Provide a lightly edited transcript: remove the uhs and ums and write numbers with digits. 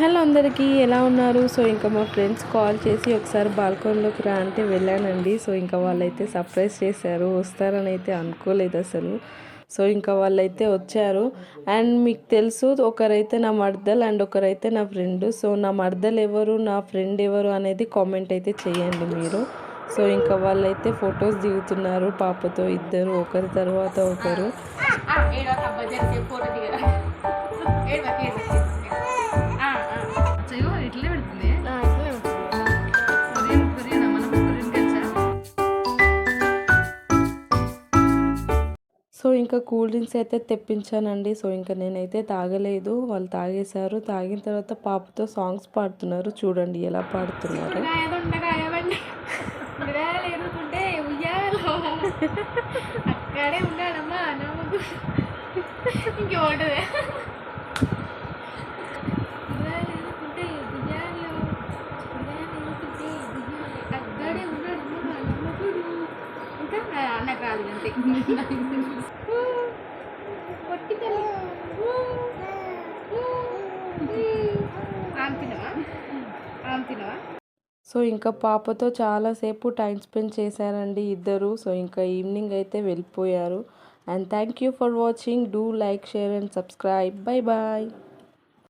Hello అందరికీ ఎలా ఉన్నారు? సో ఇంకా మా ఫ్రెండ్స్ కాల్ చేసి ఒకసారి బాల్కనీలోకి రా అంటే వెళ్ళానండి. సో ఇంకా వాళ్ళైతే సర్ప్రైజ్ చేశారు. వస్తారని అయితే అనుకోలేదు అసలు. సో ఇంకా వాళ్ళైతే వచ్చారు. అండ్ మీకు తెలుసు, ఒకరైతే నా మర్దల్ అండ్ ఒకరైతే నా ఫ్రెండ్. సో నా మర్దల్ ఎవరు, నా ఫ్రెండ్ ఎవరు అనేది కామెంట్ అయితే చేయండి మీరు. సో ఇంకా వాళ్ళైతే ఫొటోస్ దిగుతున్నారు పాపతో, ఇద్దరు ఒకరి తర్వాత ఒకరు. సో ఇంకా కూల్ డ్రింక్స్ అయితే తెప్పించానండి. సో ఇంకా నేనైతే తాగలేదు, వాళ్ళు తాగేశారు. తాగిన తర్వాత పాపతో సాంగ్స్ పాడుతున్నారు. చూడండి ఎలా పాడుతున్నారు. అక్కడే ఉన్నాడమ్మా ఇంకోటదే నాకు రాదు అంతే. సో ఇంకా పాపతో చాలాసేపు టైం స్పెండ్ చేశారండి ఇద్దరు. సో ఇంకా ఈవినింగ్ అయితే వెళ్ళిపోయారు. And thank you for watching. Do like, share and subscribe. Bye bye.